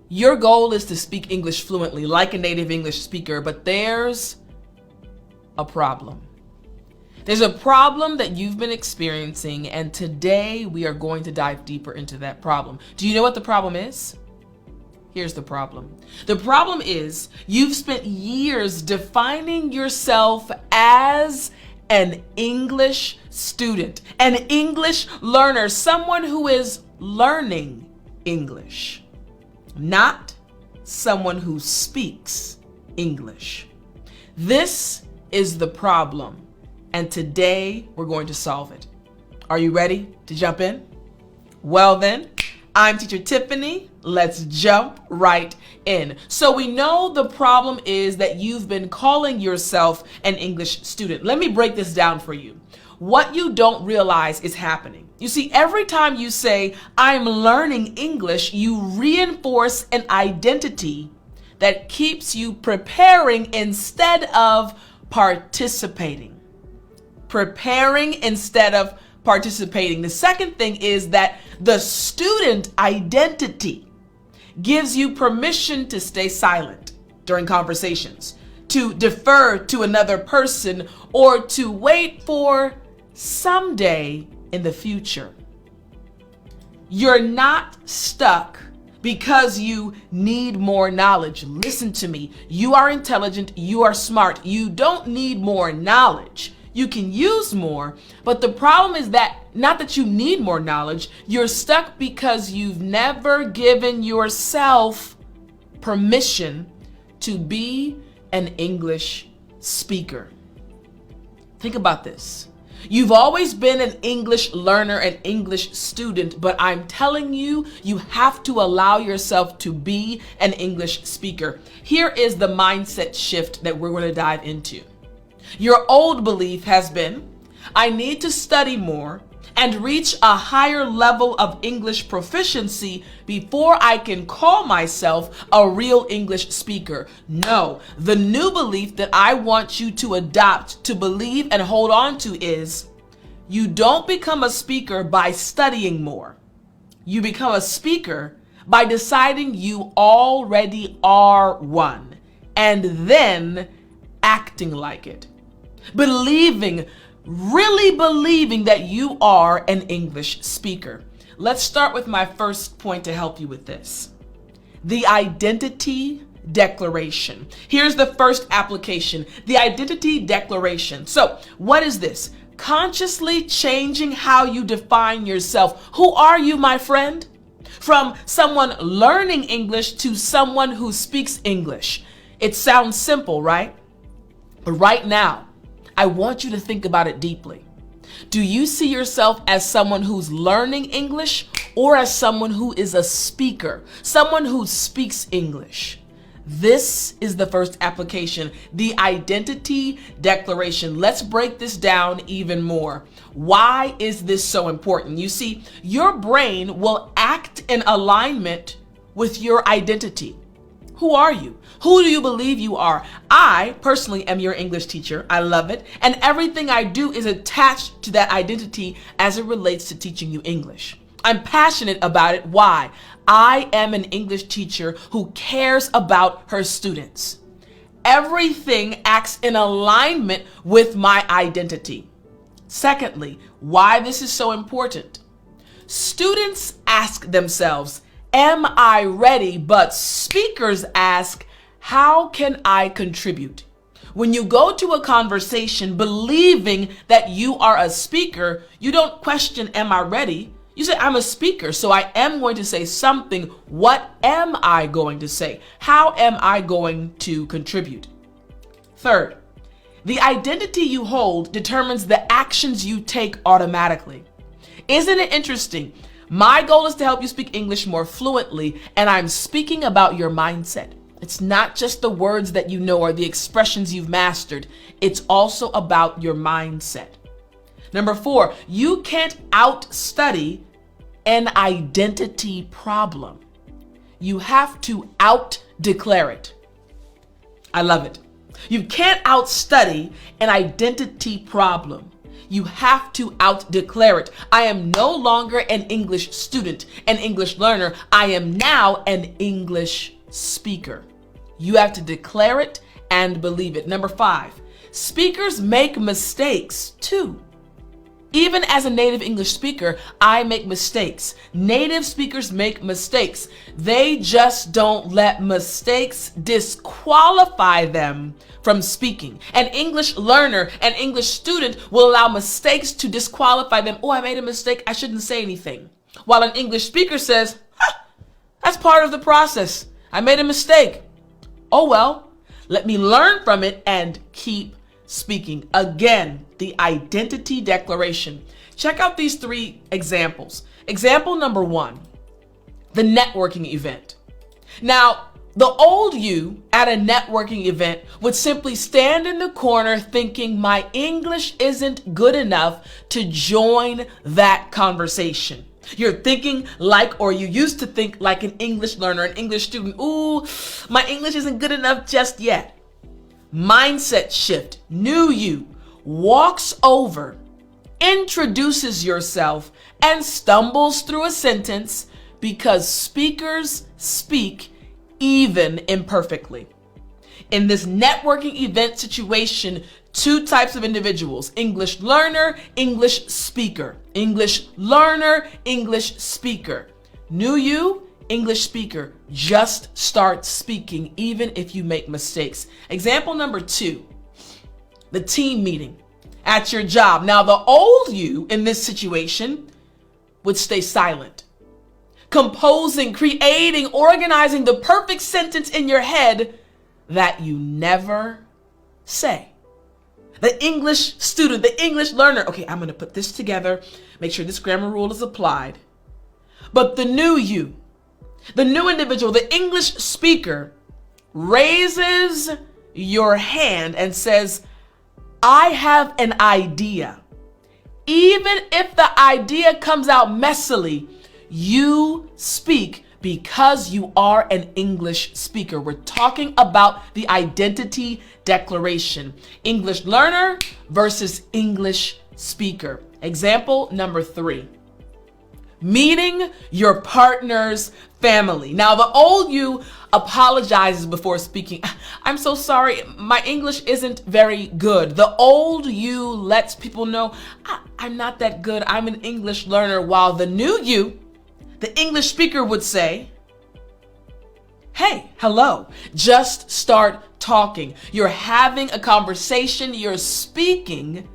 Your goal is to speak English fluently like a native English speaker, but there's a problem. There's a problem that you've been experiencing, and today we are going to dive deeper into that problem. Do you know what the problem is? Here's the problem. The problem is you've spent years defining yourself as an English student, an English learner, someone who is learning English, not someone who speaks English. This is the problem, and today we're going to solve it. Are you ready to jump in? Well then, I'm Teacher Tiffany. Let's jump right in. So we know the problem is that you've been calling yourself an English student. Let me break this down for you. What you don't realize is happening. You see, every time you say, I'm learning English, you reinforce an identity that keeps you preparing instead of participating. Preparing instead of participating. The second thing is that the student identity gives you permission to stay silent during conversations, to defer to another person, or to wait for someday in the future. You're not stuck because you need more knowledge. Listen to me. You are intelligent. You are smart. You don't need more knowledge. You can use more, but the problem is that not that you need more knowledge, you're stuck because you've never given yourself permission to be an English speaker. Think about this. You've always been an English learner, an English student, but I'm telling you, you have to allow yourself to be an English speaker. Here is the mindset shift that we're going to dive into. Your old belief has been, I need to study more and reach a higher level of English proficiency before I can call myself a real English speaker. No, the new belief that I want you to adopt, to believe and hold on to is, you don't become a speaker by studying more. You become a speaker by deciding you already are one and then acting like it. Really believing that you are an English speaker. Let's start with my first point to help you with this. The identity declaration. Here's the first application, the identity declaration. So, what is this? Consciously changing how you define yourself. Who are you, my friend? From someone learning English to someone who speaks English. It sounds simple, right? But right now, I want you to think about it deeply. Do you see yourself as someone who's learning English or as someone who is a speaker, someone who speaks English? This is the first application, the identity declaration. Let's break this down even more. Why is this so important? You see, your brain will act in alignment with your identity. Who are you? Who do you believe you are? I personally am your English teacher. I love it. And everything I do is attached to that identity as it relates to teaching you English. I'm passionate about it. Why? I am an English teacher who cares about her students. Everything acts in alignment with my identity. Secondly, why this is so important. Students ask themselves, am I ready? But speakers ask, how can I contribute? When you go to a conversation believing that you are a speaker, you don't question, am I ready? You say, I'm a speaker, so I am going to say something. What am I going to say? How am I going to contribute? Third, the identity you hold determines the actions you take automatically. Isn't it interesting? My goal is to help you speak English more fluently, and I'm speaking about your mindset. It's not just the words that you know or the expressions you've mastered. It's also about your mindset. Number 4, you can't outstudy an identity problem. You have to out-declare it. I love it. You can't outstudy an identity problem. You have to out-declare it. I am no longer an English student, an English learner. I am now an English speaker. You have to declare it and believe it. Number 5, speakers make mistakes too. Even as a native English speaker, I make mistakes. Native speakers make mistakes. They just don't let mistakes disqualify them from speaking. An English learner, an English student will allow mistakes to disqualify them. Oh, I made a mistake. I shouldn't say anything. While an English speaker says, that's part of the process. I made a mistake. Oh, well, let me learn from it and keep speaking. Again, the identity declaration. Check out these 3 examples. Example number 1, the networking event. Now, the old you at a networking event would simply stand in the corner thinking my English isn't good enough to join that conversation. You're thinking like, or you used to think like an English learner, an English student. Ooh, my English isn't good enough just yet. Mindset shift. New you walks over, introduces yourself, and stumbles through a sentence because speakers speak even imperfectly. In this networking event situation, 2 types of individuals: English learner, English speaker. English learner, English speaker. New you, English speaker. Just start speaking even if you make mistakes. Example number 2, the team meeting at your job. Now, the old you in this situation would stay silent, composing, creating, organizing the perfect sentence in your head that you never say. The English student, the English learner, okay, I'm going to put this together, make sure this grammar rule is applied. But the new you, the new individual, the English speaker, raises your hand and says, I have an idea. Even if the idea comes out messily, you speak because you are an English speaker. We're talking about the identity declaration. English learner versus English speaker. Example number 3. Meeting your partner's family. Now, the old you apologizes before speaking. I'm so sorry, my English isn't very good. The old you lets people know, I'm not that good, I'm an English learner. While the new you, the English speaker, would say, hey, hello, just start talking. You're having a conversation, you're speaking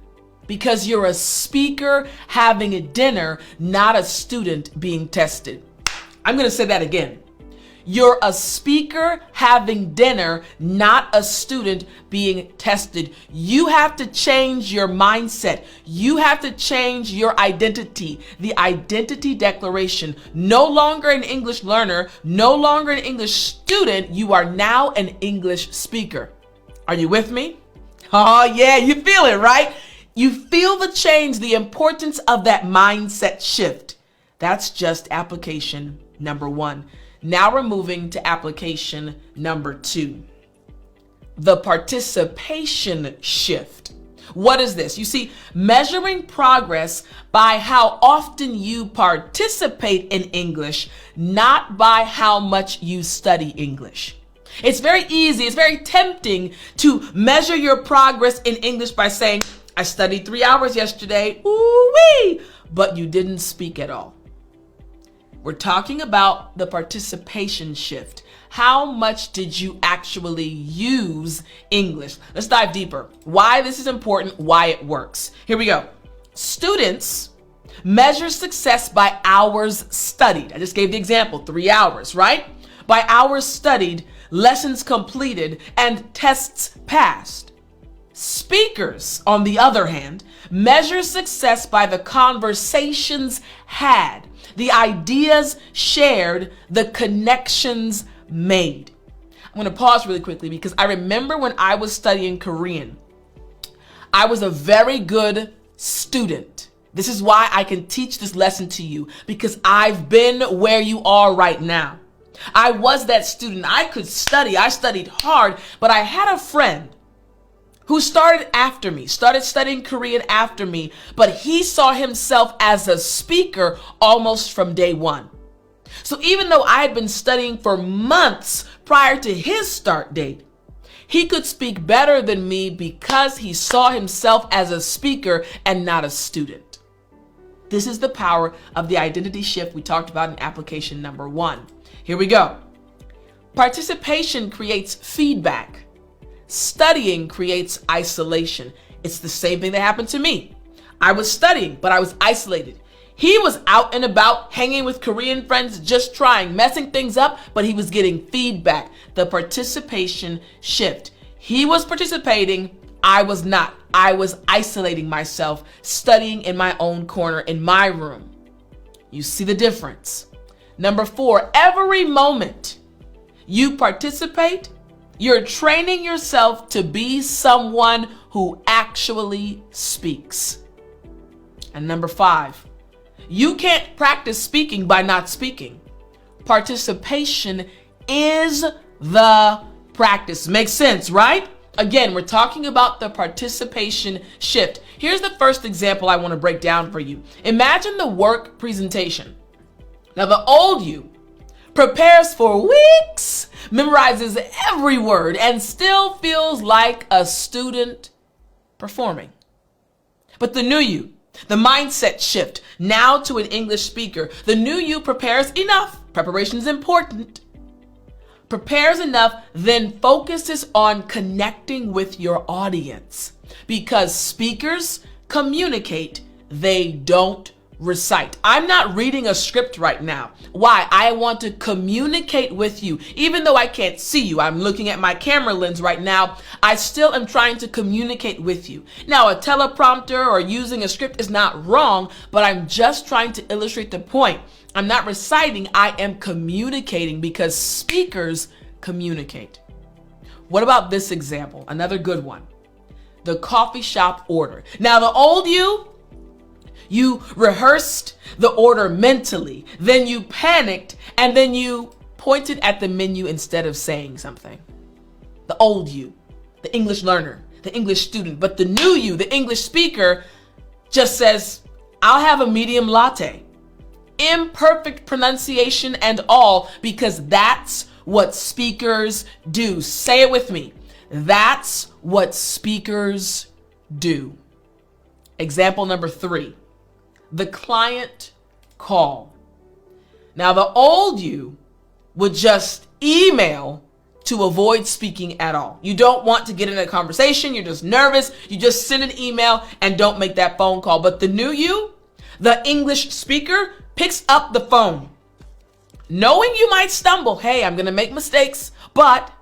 because you're a speaker having a dinner, not a student being tested. I'm going to say that again. You're a speaker having dinner, not a student being tested. You have to change your mindset. You have to change your identity. The identity declaration. No longer an English learner, no longer an English student. You are now an English speaker. Are you with me? Oh yeah, you feel it, right? You feel the change, the importance of that mindset shift. That's just application number 1. Now we're moving to application number 2. The participation shift. What is this? You see, measuring progress by how often you participate in English, not by how much you study English. It's very easy, it's very tempting to measure your progress in English by saying, I studied 3 hours yesterday, ooh-wee, but you didn't speak at all. We're talking about the participation shift. How much did you actually use English? Let's dive deeper. Why this is important, why it works. Here we go. Students measure success by hours studied. I just gave the example, 3 hours, right? By hours studied, lessons completed, and tests passed. Speakers, on the other hand, measure success by the conversations had, the ideas shared, the connections made. I'm going to pause really quickly because I remember when I was studying Korean, I was a very good student. This is why I can teach this lesson to you, because I've been where you are right now. I was that student. I could study. I studied hard, but I had a friend who started after me, started studying Korean after me, but he saw himself as a speaker almost from day one. So even though I had been studying for months prior to his start date, he could speak better than me because he saw himself as a speaker and not a student. This is the power of the identity shift we talked about in application number 1. Here we go. Participation creates feedback. Studying creates isolation. It's the same thing that happened to me. I was studying, but I was isolated. He was out and about, hanging with Korean friends, just trying, messing things up, but he was getting feedback. The participation shift. He was participating, I was not. I was isolating myself, studying in my own corner, in my room. You see the difference. Number 4, every moment you participate, you're training yourself to be someone who actually speaks. And number 5, you can't practice speaking by not speaking. Participation is the practice. Makes sense, right? Again, we're talking about the participation shift. Here's the first example I want to break down for you. Imagine the work presentation. Now, the old you prepares for weeks, memorizes every word, and still feels like a student performing. But the new you, the mindset shift, now to an English speaker, the new you prepares enough. Preparation is important. Prepares enough, then focuses on connecting with your audience. Because speakers communicate, they don't recite. I'm not reading a script right now. Why? I want to communicate with you. Even though I can't see you, I'm looking at my camera lens right now, I still am trying to communicate with you. Now, a teleprompter or using a script is not wrong, but I'm just trying to illustrate the point. I'm not reciting, I am communicating because speakers communicate. What about this example? Another good one. The coffee shop order. Now, the old you rehearsed the order mentally, then you panicked, and then you pointed at the menu instead of saying something. The old you, the English learner, the English student, but the new you, the English speaker, just says, I'll have a medium latte. Imperfect pronunciation and all, because that's what speakers do. Say it with me. That's what speakers do. Example number 3. The client call. Now, the old you would just email to avoid speaking at all. You don't want to get in a conversation. You're just nervous. You just send an email and don't make that phone call. But the new you, the English speaker, picks up the phone. Knowing you might stumble. Hey, I'm going to make mistakes. But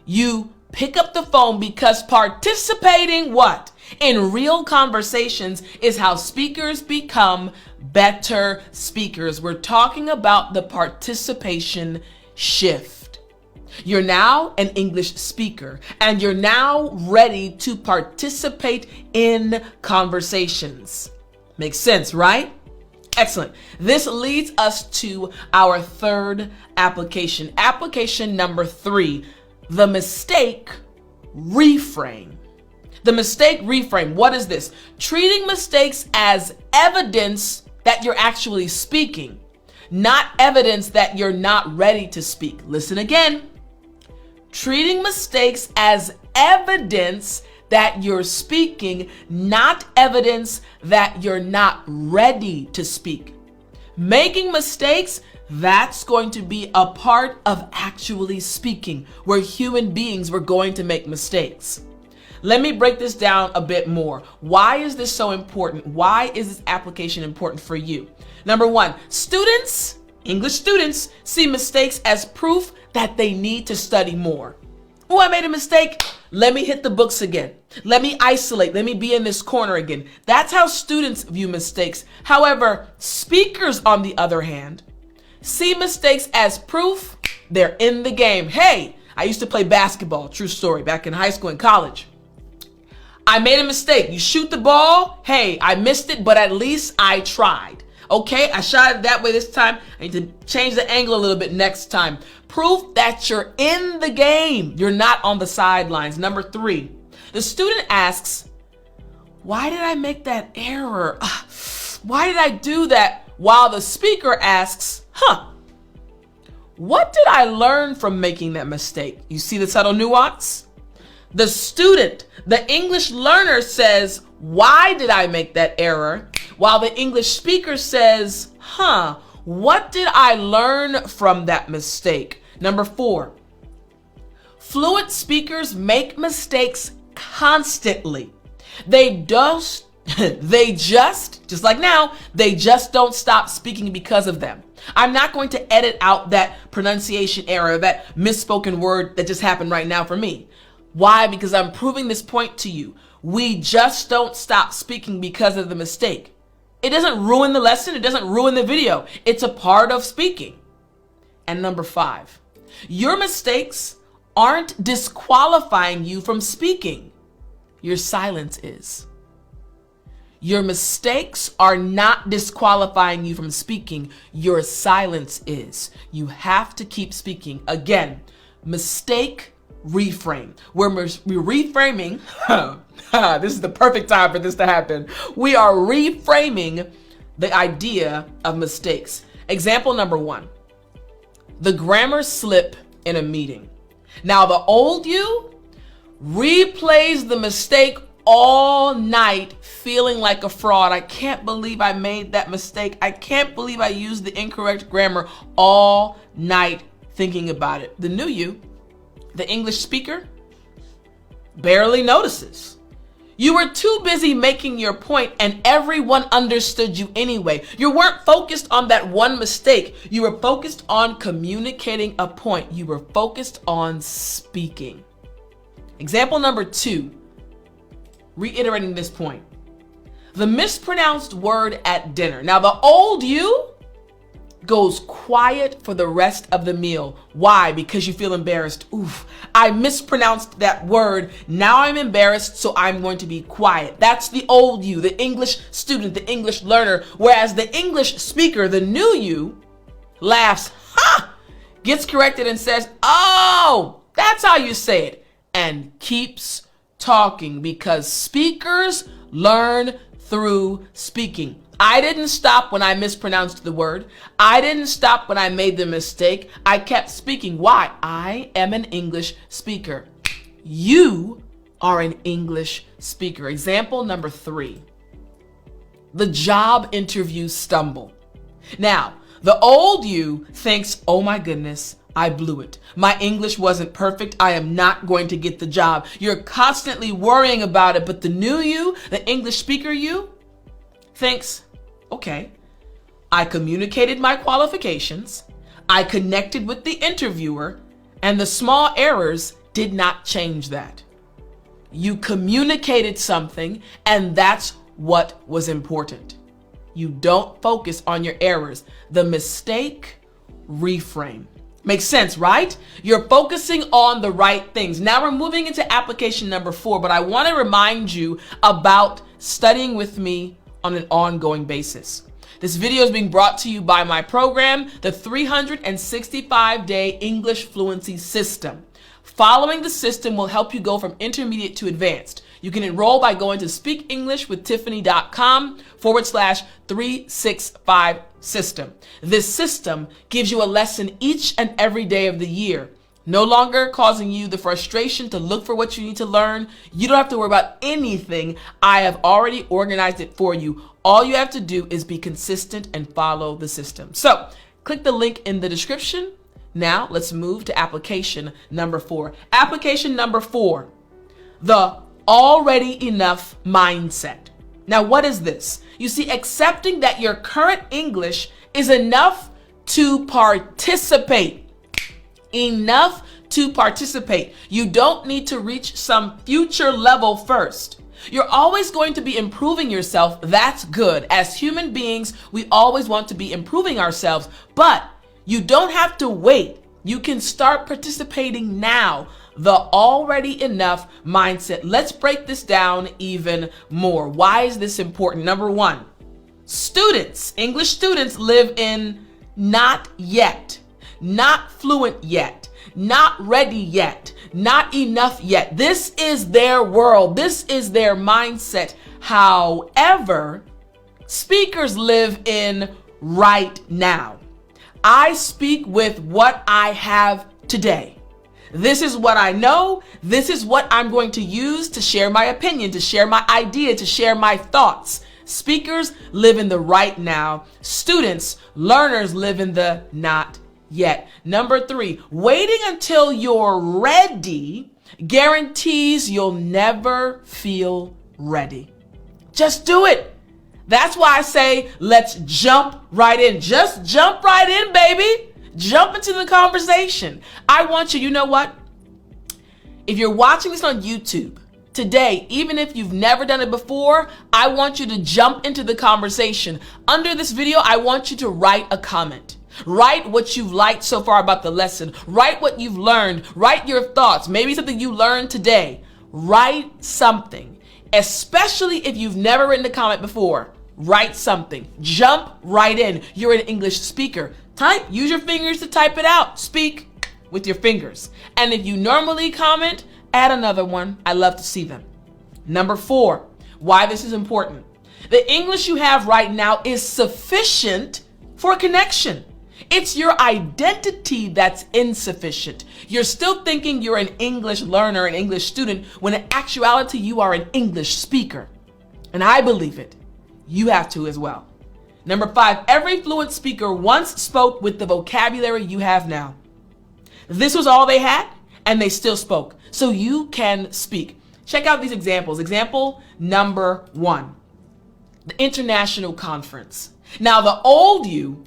you pick up the phone because participating what? In real conversations is how speakers become better speakers. We're talking about the participation shift. You're now an English speaker and you're now ready to participate in conversations. Makes sense, right? Excellent. This leads us to our third application. Application number 3, the mistake reframe. The mistake reframe. What is this? Treating mistakes as evidence that you're actually speaking, not evidence that you're not ready to speak. Listen again. Treating mistakes as evidence that you're speaking, not evidence that you're not ready to speak. Making mistakes, that's going to be a part of actually speaking. We're human beings, we're going to make mistakes. Let me break this down a bit more. Why is this so important? Why is this application important for you? Number 1, students, English students, see mistakes as proof that they need to study more. Oh, I made a mistake. Let me hit the books again. Let me isolate. Let me be in this corner again. That's how students view mistakes. However, speakers, on the other hand, see mistakes as proof they're in the game. Hey, I used to play basketball, true story, back in high school and college. I made a mistake. You shoot the ball. Hey, I missed it, but at least I tried. Okay, I shot it that way this time. I need to change the angle a little bit next time. Proof that you're in the game. You're not on the sidelines. Number 3, The student asks, why did I make that error? Why did I do that? While the speaker asks, what did I learn from making that mistake? You see the subtle nuance? The student, the English learner says, why did I make that error? While the English speaker says, what did I learn from that mistake? Number 4, fluent speakers make mistakes constantly. They just like now, they just don't stop speaking because of them. I'm not going to edit out that pronunciation error, that misspoken word that just happened right now for me. Why? Because I'm proving this point to you. We just don't stop speaking because of the mistake. It doesn't ruin the lesson. It doesn't ruin the video. It's a part of speaking. And number 5, your mistakes aren't disqualifying you from speaking. Your silence is. Your mistakes are not disqualifying you from speaking. Your silence is. You have to keep speaking. Again, mistake reframe. We're reframing. This is the perfect time for this to happen. We are reframing the idea of mistakes. Example number 1, the grammar slip in a meeting. Now, the old you replays the mistake all night, feeling like a fraud. I can't believe I made that mistake. I can't believe I used the incorrect grammar all night thinking about it. The new you, the English speaker, barely notices. You were too busy making your point and everyone understood you anyway. You weren't focused on that one mistake. You were focused on communicating a point. You were focused on speaking. Example number 2, reiterating this point. The mispronounced word at dinner. Now, the old you goes quiet for the rest of the meal. Why? Because you feel embarrassed. Oof, I mispronounced that word. Now I'm embarrassed, so I'm going to be quiet. That's the old you, the English student, the English learner. Whereas the English speaker, the new you, laughs, gets corrected and says, oh, that's how you say it, and keeps talking, because speakers learn through speaking. I didn't stop when I mispronounced the word. I didn't stop when I made the mistake. I kept speaking. Why? I am an English speaker. You are an English speaker. Example number 3, the job interview stumble. Now, the old you thinks, oh my goodness, I blew it. My English wasn't perfect. I am not going to get the job. You're constantly worrying about it, but the new you, the English speaker you, thinks, okay, I communicated my qualifications, I connected with the interviewer, and the small errors did not change that. You communicated something, and that's what was important. You don't focus on your errors. The mistake, reframe. Makes sense, right? You're focusing on the right things. Now we're moving into application number 4, but I want to remind you about studying with me on an ongoing basis. This video is being brought to you by my program, the 365-day English Fluency System. Following the system will help you go from intermediate to advanced. You can enroll by going to speakenglishwithtiffany.com/365 system. This system gives you a lesson each and every day of the year, no longer causing you the frustration to look for what you need to learn. You don't have to worry about anything. I have already organized it for you. All you have to do is be consistent and follow the system. So click the link in the description. Now let's move to application number 4. Application number 4, the already enough mindset. Now, what is this? You see, accepting that your current English is enough to participate. Enough to participate. You don't need to reach some future level first. You're always going to be improving yourself. That's good. As human beings, we always want to be improving ourselves, but you don't have to wait. You can start participating now. The already enough mindset. Let's break this down even more. Why is this important? Number 1, students, English students live in not yet, not fluent yet. not ready yet, not enough yet. This is their world. This is their mindset. However, speakers live in right now. I speak with what I have today. This is what I know. This is what I'm going to use to share my opinion, to share my idea, to share my thoughts. Speakers live in the right now. Students, learners live in the not yet. Number 3, waiting until you're ready guarantees you'll never feel ready. Just do it. That's why I say, let's jump right in. Just jump right in, baby. Jump into the conversation. I want you know what? If you're watching this on YouTube today, even if you've never done it before, I want you to jump into the conversation. Under this video, I want you to write a comment. Write what you've liked so far about the lesson. Write what you've learned. Write your thoughts. Maybe something you learned today. Write something, especially if you've never written a comment before. Write something. Jump right in. You're an English speaker. Type. Use your fingers to type it out. Speak with your fingers. And if you normally comment, add another one. I love to see them. Number 4, why this is important. The English you have right now is sufficient for connection. It's your identity that's insufficient. You're still thinking you're an English learner, an English student, when in actuality you are an English speaker. And I believe it. You have to as well. Number 5, every fluent speaker once spoke with the vocabulary you have now. This was all they had, and they still spoke. So you can speak. Check out these examples. Example number 1, the international conference. Now, the old you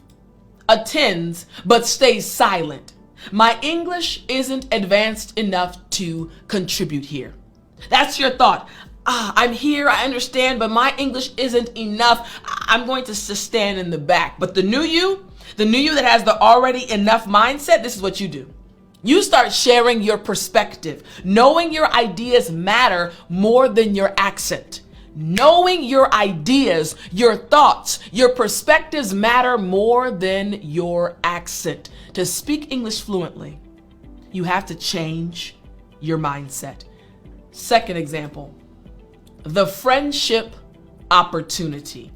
attends but stays silent. My English isn't advanced enough to contribute here. That's your thought. I'm here, I understand, but my English isn't enough. I'm going to stand in the back. But the new you that has the already enough mindset, this is what you do. You start sharing your perspective. Knowing your ideas matter more than your accent. Knowing your ideas, your thoughts, your perspectives matter more than your accent. To speak English fluently, you have to change your mindset. Second example, the friendship opportunity.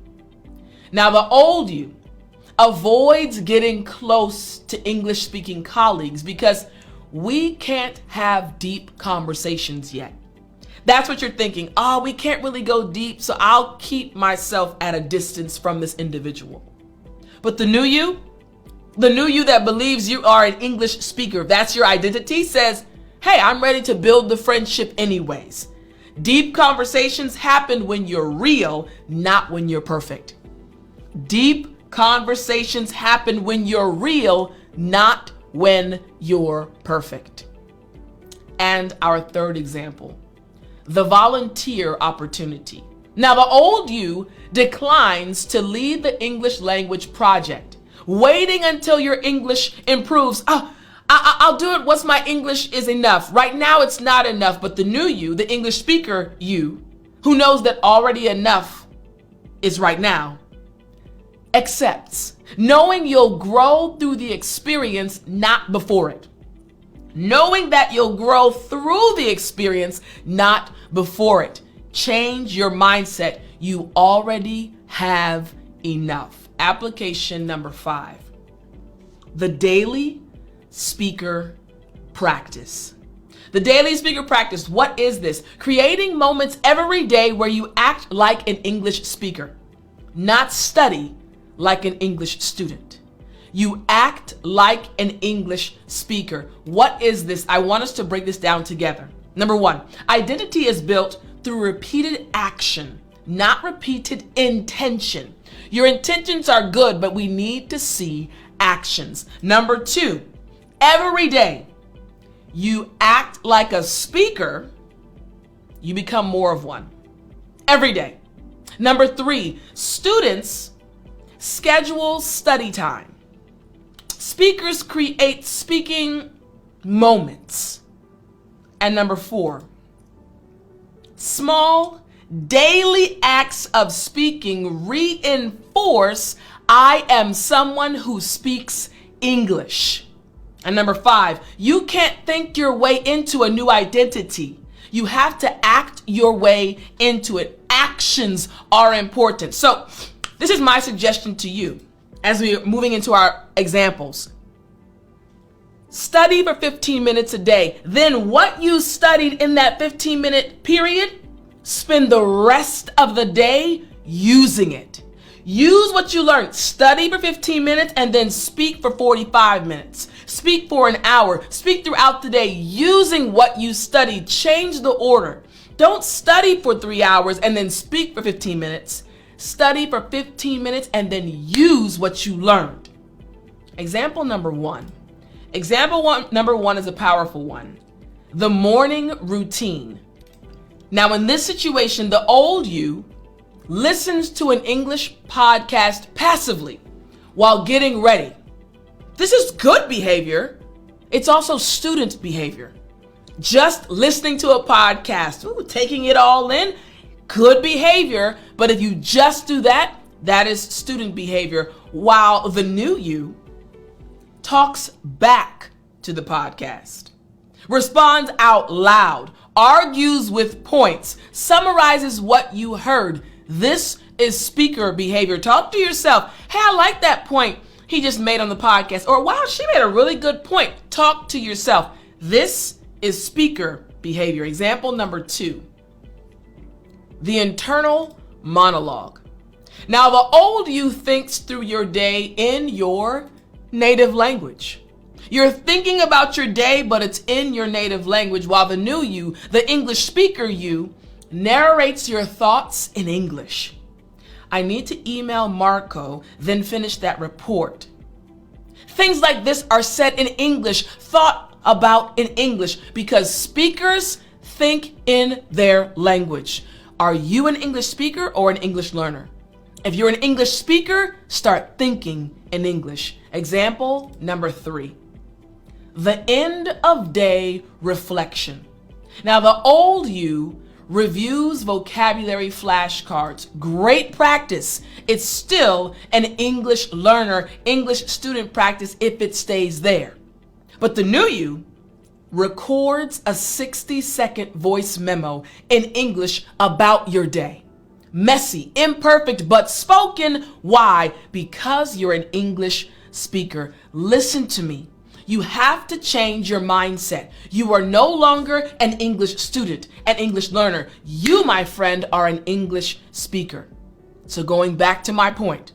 Now, the old you avoids getting close to English speaking colleagues because we can't have deep conversations yet. That's what you're thinking. We can't really go deep, so I'll keep myself at a distance from this individual. But the new you that believes you are an English speaker, that's your identity, says, hey, I'm ready to build the friendship anyways. Deep conversations happen when you're real, not when you're perfect. Deep conversations happen when you're real, not when you're perfect. And our third example, the volunteer opportunity. Now, the old you declines to lead the English language project, waiting until your English improves. I'll do it once my English is enough. Right now, it's not enough. But the new you, the English speaker you, who knows that already enough is right now, accepts, knowing you'll grow through the experience, not before it. Knowing that you'll grow through the experience, not before it. Change your mindset. You already have enough. Application number 5, the daily speaker practice. The daily speaker practice, what is this? Creating moments every day where you act like an English speaker, not study like an English student. You act like an English speaker. What is this? I want us to break this down together. Number 1, identity is built through repeated action, not repeated intention. Your intentions are good, but we need to see actions. Number 2, every day you act like a speaker, you become more of one. Every day. Number 3, students schedule study time. Speakers create speaking moments. And number 4, small daily acts of speaking reinforce I am someone who speaks English. And number 5, you can't think your way into a new identity. You have to act your way into it. Actions are important. So this is my suggestion to you as we're moving into our examples. Study for 15 minutes a day. Then what you studied in that 15-minute period, spend the rest of the day using it. Use what you learned. Study for 15 minutes and then speak for 45 minutes. Speak for an hour. Speak throughout the day using what you studied. Change the order. Don't study for 3 hours and then speak for 15 minutes. Study for 15 minutes and then use what you learned. Example number 1. Number one is a powerful one. The morning routine. Now in this situation, the old you listens to an English podcast passively while getting ready. This is good behavior. It's also student behavior. Just listening to a podcast, taking it all in, good behavior. But if you just do that, that is student behavior, while the new you talks back to the podcast, responds out loud, argues with points, summarizes what you heard. This is speaker behavior. Talk to yourself. Hey, I like that point he just made on the podcast. Or wow, she made a really good point. Talk to yourself. This is speaker behavior. Example number 2. The internal monologue. Now, the old you thinks through your day in your native language. You're thinking about your day, but it's in your native language, while the new you, the English speaker you, narrates your thoughts in English. I need to email Marco, then finish that report. Things like this are said in English, thought about in English, because speakers think in their language. Are you an English speaker or an English learner? If you're an English speaker, start thinking in English. Example number 3. The end of day reflection. Now, the old you reviews vocabulary flashcards. Great practice. It's still an English learner, English student practice if it stays there. But the new you records a 60-second voice memo in English about your day. Messy, imperfect, but spoken. Why? Because you're an English speaker. Listen to me. You have to change your mindset. You are no longer an English student, an English learner. You, my friend, are an English speaker. So going back to my point,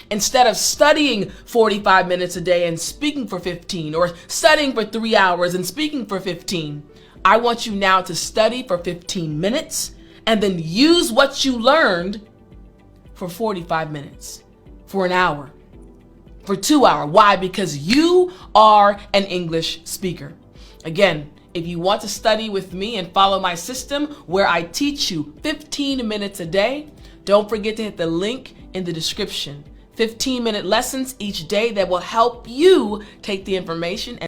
instead of studying 45 minutes a day and speaking for 15, or studying for 3 hours and speaking for 15, I want you now to study for 15 minutes and then use what you learned for 45 minutes, for an hour, for 2 hours. Why? Because you are an English speaker. Again, if you want to study with me and follow my system where I teach you 15 minutes a day, don't forget to hit the link in the description. 15-minute lessons each day that will help you take the information and